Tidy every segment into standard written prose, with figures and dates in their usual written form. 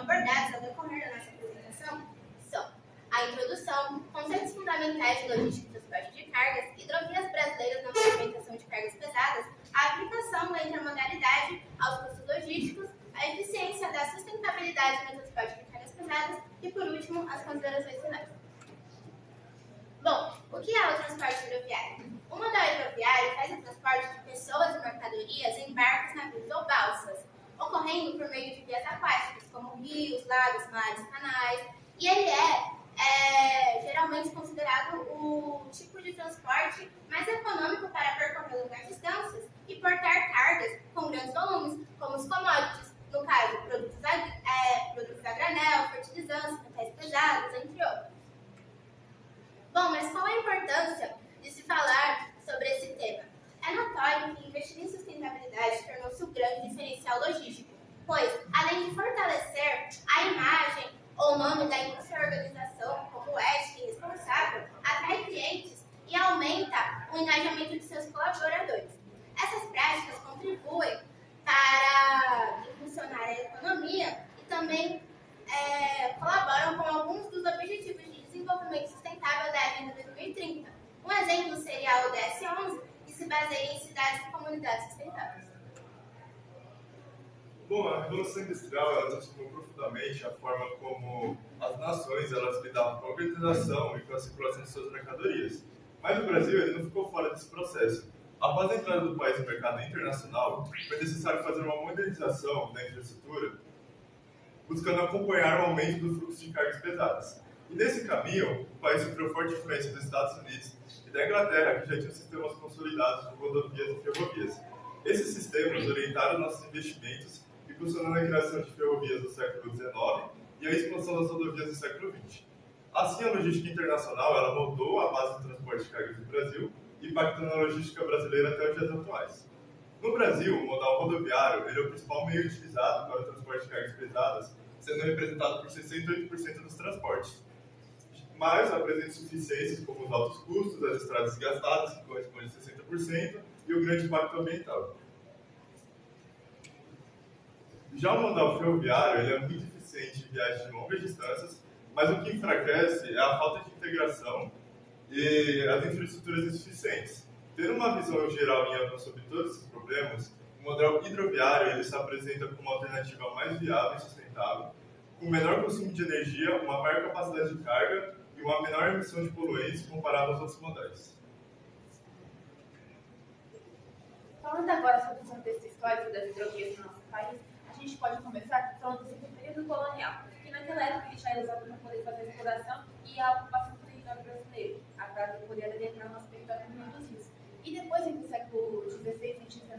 abordados ao decorrer da nossa apresentação são a introdução, conceitos fundamentais de logística e transporte de cargas, hidrovias brasileiras na movimentação de cargas pesadas, a aplicação da intermodalidade aos custos logísticos, a eficiência da sustentabilidade no transporte de cargas pesadas e, por último, as considerações finais. Bom, o que é o transporte hidroviário? O modal hidroviário faz o transporte de pessoas e mercadorias em barcos, navios ou balsas, ocorrendo por meio de vias aquáticas, como rios, lagos, mares, canais, e ele é geralmente considerado o tipo de transporte mais econômico para percorrer longas distâncias e portar cargas com grandes volumes, como os commodities, no caso, produtos a granel, fertilizantes, metais pesados, entre outros. Bom, mas qual a importância de se falar sobre esse tema? É notório que investir em sustentabilidade tornou-se um grande diferencial logístico, pois, além de fortalecer a imagem ou nome da indústria e organização como ética e responsável, atrai clientes e aumenta o engajamento de seus colaboradores. Essas práticas contribuem para impulsionar a economia e também colaboram com alguns dos objetivos de desenvolvimento sustentável da Agenda 2030. Um exemplo seria o DS11, que se baseia em cidades e comunidades sustentáveis. Bom, a Revolução Industrial ela transformou profundamente a forma como as nações elas lidavam com a organização e com a circulação de suas mercadorias. Mas o Brasil ele não ficou fora desse processo. Após a entrada do país no mercado internacional, foi necessário fazer uma modernização da infraestrutura, buscando acompanhar o aumento do fluxo de cargas pesadas. E nesse caminho, o país sofreu forte influência dos Estados Unidos e da Inglaterra, que já tinham sistemas consolidados de rodovias e ferrovias. Esses sistemas orientaram nossos investimentos, impulsionando a criação de ferrovias no século XIX e a expansão das rodovias no século XX. Assim, a logística internacional ela moldou a base do transporte de cargas do Brasil, impactando a logística brasileira até os dias atuais. No Brasil, o modal rodoviário ele é o principal meio utilizado para o transporte de cargas pesadas, sendo representado por 68% dos transportes. Mas apresenta insuficiências como os altos custos, as estradas desgastadas, que correspondem a 60%, e o grande impacto ambiental. Já o modal ferroviário ele é muito eficiente em viagens de longas distâncias, mas o que enfraquece é a falta de integração e as infraestruturas insuficientes. Tendo uma visão geral e ampla sobre todos esses problemas, o modal hidroviário ele se apresenta como uma alternativa mais viável e sustentável, com menor consumo de energia, uma maior capacidade de carga e uma menor emissão de poluentes comparado aos outros modais. Falando agora sobre o contexto histórico das hidrovias no nosso país, a gente pode começar falando sobre o período colonial, que naquela época ele já era usado para poder fazer a exploração e a ocupação do território brasileiro, para poder adentrar o nosso território no meio dos rios. E depois, no século XVI e XIX,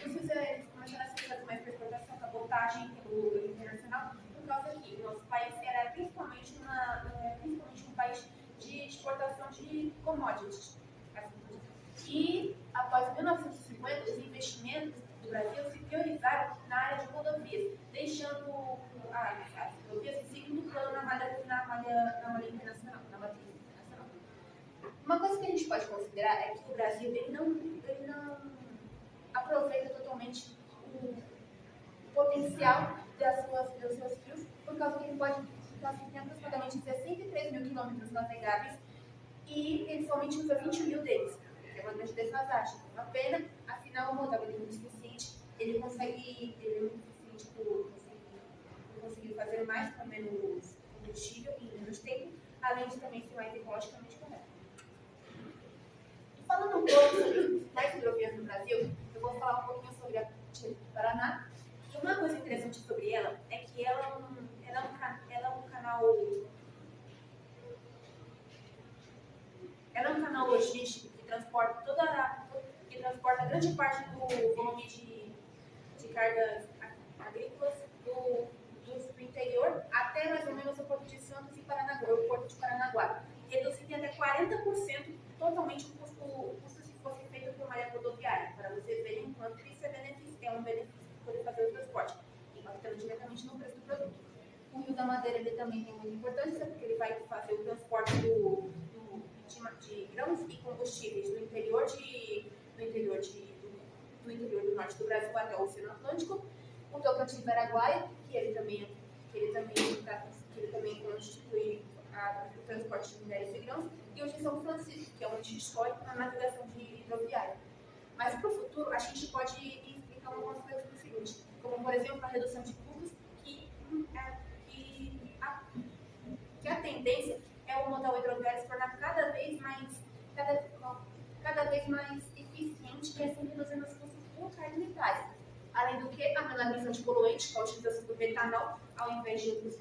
os rios eles começaram a ser usados mais para exportação, cabotagem, pelo internacional, por causa que o nosso país era principalmente um país de exportação de commodities. E após 1950, os investimentos do Brasil se priorizaram na área de rodovias, deixando as rodovias em segundo plano na malha internacional, na matriz internacional. Uma coisa que a gente pode considerar é que o Brasil ele não aproveita totalmente o potencial dos seus rios, por causa que ele tem aproximadamente 63 mil quilômetros navegáveis e ele somente usa 20 mil deles. É uma grande desvantagem. Uma pena, afinal, o modal é muito eficiente, ele conseguir fazer mais com menos combustível e menos tempo, além de também ser mais ecologicamente correto. E falando um pouco sobre as hidrovias no Brasil, eu vou falar um pouquinho sobre a do Paraná. E uma coisa interessante sobre ela é que ela é um canal logístico que transporta grande parte do volume de cargas agrícolas do interior até mais ou menos o Porto de Santos e o Porto de Paranaguá, reduzindo até 40% totalmente o custo se fosse feito por malha rodoviária, para vocês verem o quanto isso é um benefício poder fazer o transporte, impactando diretamente no preço do produto. O Rio da Madeira ele também tem muita importância, porque ele vai fazer o transporte de grãos e combustíveis do interior do norte do Brasil até o Oceano Atlântico. O Tocantins-Araguaia, que ele também porte de minérios e grãos, e hoje em São Francisco, que é onde a gente escolhe para a navegação de hidroviária. Mas para o futuro, a gente pode ir explicando algumas coisas do seguinte, como, por exemplo, a redução de custos, que a tendência é o modal hidroviário se tornar cada vez mais eficiente e assim reduzindo os custos locais. Além do que, a emissão de poluentes, com a utilização do metanol, ao invés de outros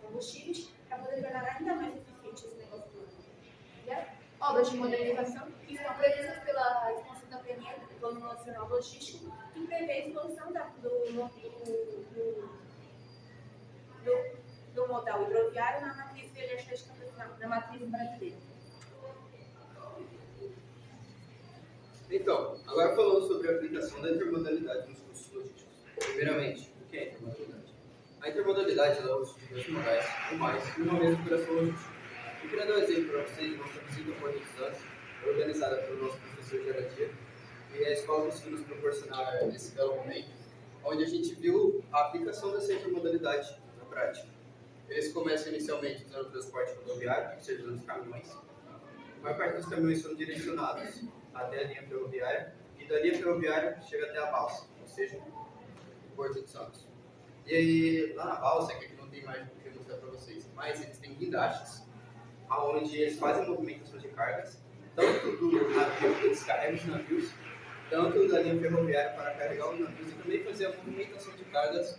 combustíveis, para poder tornar ainda mais eficiente esse negócio todo. Obras de modernização que estão previstas pela expansão da PNL, do Plano Nacional Logístico, que prevê a expansão do modal hidroviário na matriz energética, na matriz brasileira. Então, agora falando sobre a aplicação da intermodalidade nos custos logísticos. Primeiramente, o que é intermodalidade? A intermodalidade é o uso de dois modais ou mais em uma mesma operação logística. Eu queria dar um exemplo para vocês de nossa visita por estudantes, organizada pelo nosso professor de Aradia, e a escola conseguiu nos proporcionar esse belo momento, onde a gente viu a aplicação dessa intermodalidade na prática. Eles começam inicialmente usando o transporte rodoviário, ou seja, os caminhões. A maior parte dos caminhões são direcionados até a linha ferroviária, e da linha ferroviária chega até a balsa, ou seja, o Porto de Santos. E aí, lá na balsa, que aqui não tem mais o que mostrar para vocês, mas eles têm guindastes, onde eles fazem movimentações de cargas, tanto do navio que eles carregam os navios, tanto da linha ferroviária para carregar os navios, e também fazer a movimentação de cargas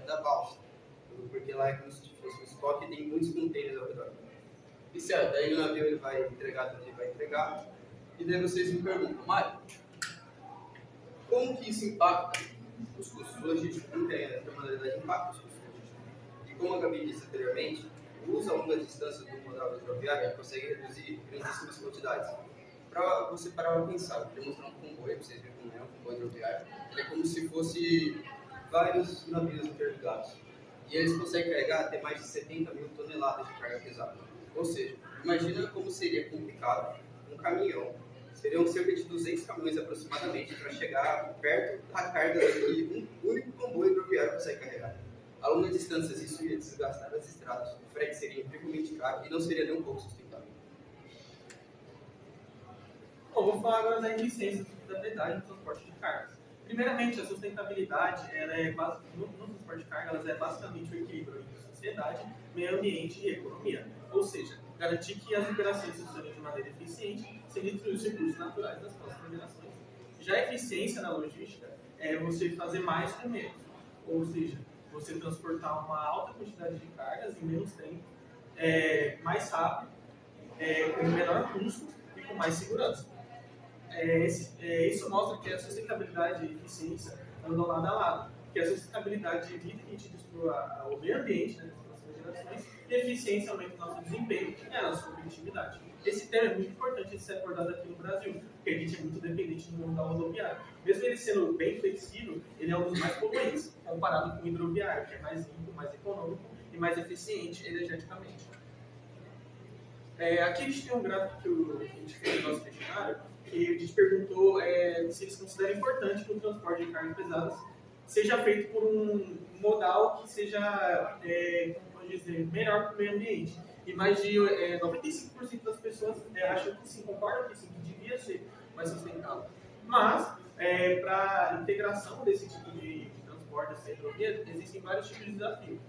da balsa, porque lá é como se fosse um estoque e tem muitos contêineres ao redor. E certo, daí o navio ele vai entregar onde ele vai entregar, e daí vocês me perguntam, Mário, como que isso impacta os custos logísticos? Como que a intermodalidade impacta os custos logísticos? E como a Gabi disse anteriormente, o uso a longa distância do modal hidroviário consegue reduzir grandíssimas quantidades. Para você parar para pensar, vou mostrar um comboio, para vocês verem como é um comboio hidroviário. Ele é como se fosse vários navios interligados. E eles conseguem carregar até mais de 70 mil toneladas de carga pesada. Ou seja, imagina como seria complicado um caminhão. Seriam cerca de 200 caminhões aproximadamente para chegar perto da carga que um único comboio hidroviário consegue carregar. A longas distâncias, isso ia desgastar as estradas, o frete seria incrivelmente caro e não seria nem um pouco sustentável. Bom, vou falar agora da eficiência e sustentabilidade no transporte de cargas. Primeiramente, a sustentabilidade ela é no transporte de carga ela é basicamente o equilíbrio entre sociedade, meio ambiente e economia. Ou seja, garantir que as operações funcionem de maneira eficiente sem destruir os recursos naturais das próximas gerações. Já a eficiência na logística é você fazer mais com menos. Ou seja, você transportar uma alta quantidade de cargas em menos tempo, mais rápido, com menor custo e com mais segurança. Isso mostra que a sustentabilidade e a eficiência andam lado a lado, que a sustentabilidade evita que a gente destrua o meio ambiente, né, das próximas gerações, e a eficiência aumenta o nosso desempenho e a nossa competitividade. Esse tema é muito importante de ser abordado aqui no Brasil, porque a gente é muito dependente do modal rodoviário. Mesmo ele sendo bem flexível, ele é um dos mais poluentes, comparado com o hidroviário, que é mais limpo, mais econômico e mais eficiente energeticamente. Aqui a gente tem um gráfico que a gente fez no nosso questionário, e a gente perguntou se eles consideram importante que o transporte de cargas pesadas seja feito por um modal que seja, como pode dizer, melhor para o meio ambiente. E mais de 95% das pessoas acham que sim, concordam que sim, que devia ser mais sustentável. Mas, para a integração desse tipo de transporte, dessa hidrovia, existem vários tipos de desafios.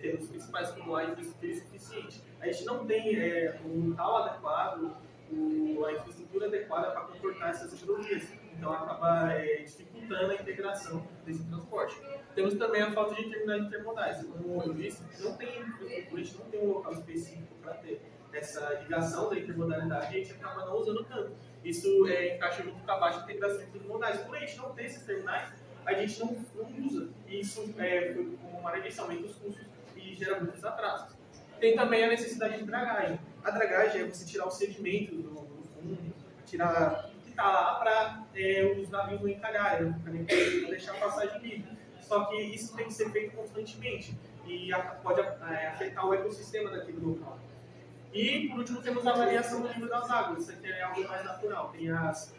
Temos os principais como a infraestrutura insuficiente. A gente não tem um tal adequado, a infraestrutura adequada para comportar essas hidrovias. Então, acaba dificultando a integração desse transporte. Temos também a falta de terminais intermodais. Como eu disse, não tem infraestrutura, a gente não tem um local específico para ter essa ligação da intermodalidade e a gente acaba não usando tanto. Isso encaixa junto com a baixa integração entre os modais. Por a gente não ter esses terminais, a gente não usa. E isso, como uma aumenta os custos e gera muitos atrasos. Tem também a necessidade de dragagem. A dragagem é você tirar o sedimento do fundo, tirar o que está lá para os navios não encalharem, não deixar a passagem livre. Só que isso tem que ser feito constantemente e pode afetar o ecossistema daquele local. E, por último, temos a variação do nível das águas. Isso aqui é algo mais natural. Tem as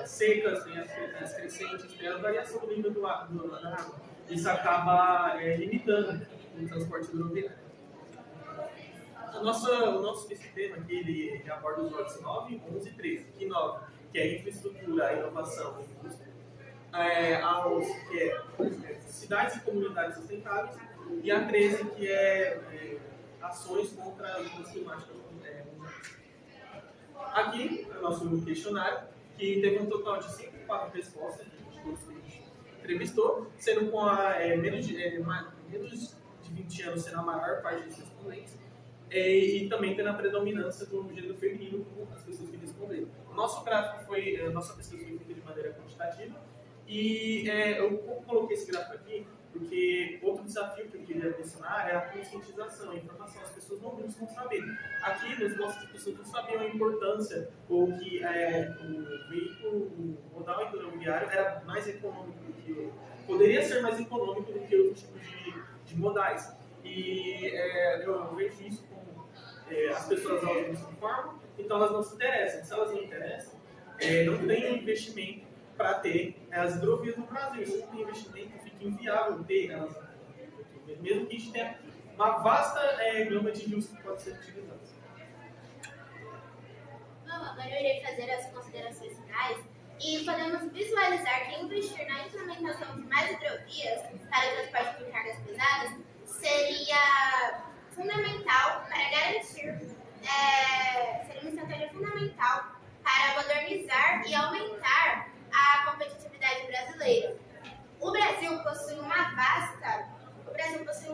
secas, tem as crescentes, tem a variação do nível da água. Isso acaba limitando o transporte hidroviário. O nosso sistema aqui, ele aborda os lotes 9, 11 e 13. Que 9, que é infraestrutura, inovação e indústria. Cidades e comunidades sustentáveis. E a 13, que é ações contra as mudanças climáticas. Aqui é o nosso questionário, que teve um total de 54 respostas de todos que a gente entrevistou, sendo com menos de 20 anos sendo a maior parte dos respondentes, e também tendo a predominância do gênero feminino com as pessoas que responderam. O nosso gráfico nossa pesquisa foi feita de maneira quantitativa, e eu coloquei esse gráfico aqui porque outro desafio que eu queria mencionar é a conscientização, a informação. As pessoas não buscam saber. Aqui, as nossas pessoas não sabiam a importância ou que o veículo, o modal hidroviário era mais econômico do que poderia ser mais econômico do que outros tipos de modais. E eu vejo isso como as pessoas elas não se informam, então elas não se interessam. Se elas não interessam, não tem investimento para ter as hidrovias no Brasil. Se não tem investimento, fica inviável ter elas, mesmo que a gente tenha uma vasta gama de rios que pode ser utilizados. Bom, agora eu irei fazer as considerações finais e podemos visualizar que investir na implementação de mais hidrovias para o transporte de cargas pesadas seria fundamental para garantir, seria uma estratégia fundamental para modernizar e aumentar a competitividade brasileira. O Brasil possui um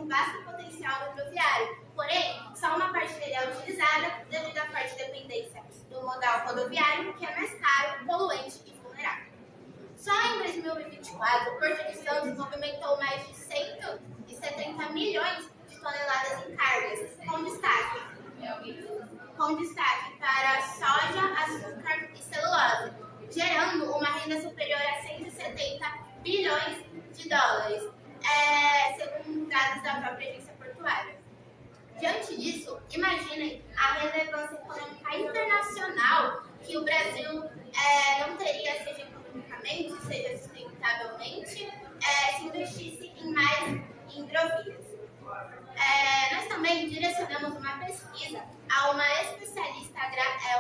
vasto potencial hidroviário, porém, só uma parte dele é utilizada devido à forte dependência do modal rodoviário, que é mais caro, poluente e vulnerável. Só em 2024, o Porto de Santos movimentou mais de 170 milhões de toneladas em cargas, com destaque para soja, açúcar e celulose, gerando uma renda superior a 170 bilhões de dólares, segundo dados da própria agência portuária. Diante disso, imaginem a relevância econômica internacional que o Brasil não teria, seja economicamente, seja sustentavelmente, se investisse em mais hidrovias. Nós também direcionamos uma pesquisa a uma especialista,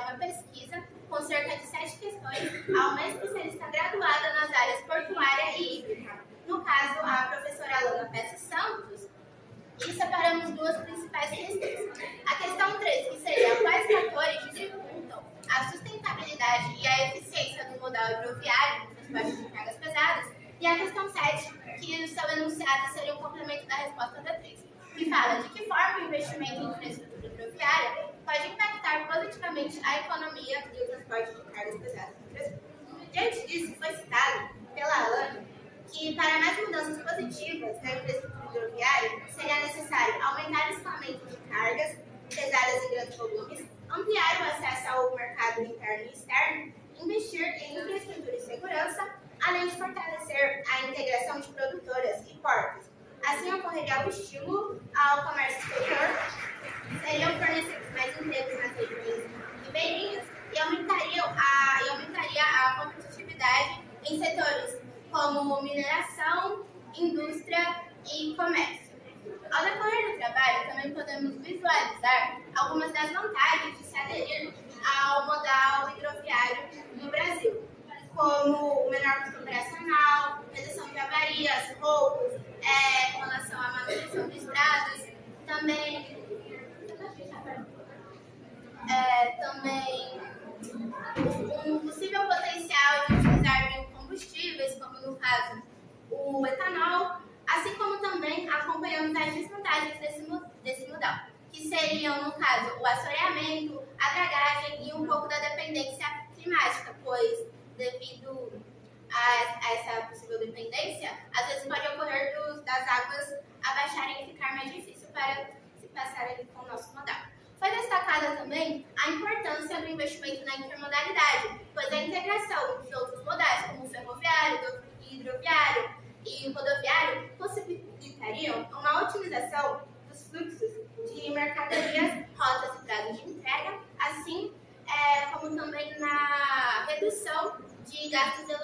uma pesquisa com cerca de 7 questões, a uma especialista graduada nas áreas portuária e hídrica. No caso, a professora Alana Pesce Santos, e separamos duas principais questões. A questão 3, que seria quais fatores dificultam a sustentabilidade e a eficiência do modal hidroviário no transporte de cargas pesadas, e a questão 7, que o seu enunciado seria um complemento da resposta da 3, que fala de que forma o investimento em infraestrutura hidroviária pode impactar positivamente a economia e o transporte de cargas pesadas no Brasil. Diante disso, foi citado pela Alana que, para mais mudanças positivas na infraestrutura hidroviária, seria necessário aumentar o escoamento de cargas pesadas em grandes volumes, ampliar o acesso ao mercado interno e externo, investir em infraestrutura e segurança, além de fortalecer a integração de produtoras e portos. Assim ocorreria o estímulo ao comércio exterior, seriam fornecidos mais empregos nas regiões ribeirinhas e aumentaria a competitividade em setores como mineração, indústria e comércio. Ao decorrer do trabalho, também podemos visualizar algumas das vantagens de se aderir ao modal hidroviário no Brasil, como o menor custo operacional, redução de avarias, roubos, com relação à manutenção de estradas, também um possível potencial de utilizar biocombustíveis, como no caso o etanol, assim como também acompanhamos as desvantagens desse modal, que seriam, no caso, o assoreamento, a dragagem e um pouco da dependência climática, pois, devido a essa possível dependência, às vezes pode ocorrer das águas abaixarem e ficar mais difícil para se passar ali com o nosso modal. Foi destacada também a importância do investimento na intermodalidade, pois a integração de outros modais, como o ferroviário, hidroviário e rodoviário, possibilitariam uma otimização dos fluxos de mercadorias, rotas e prazos de entrega, assim como também na redução de gastos de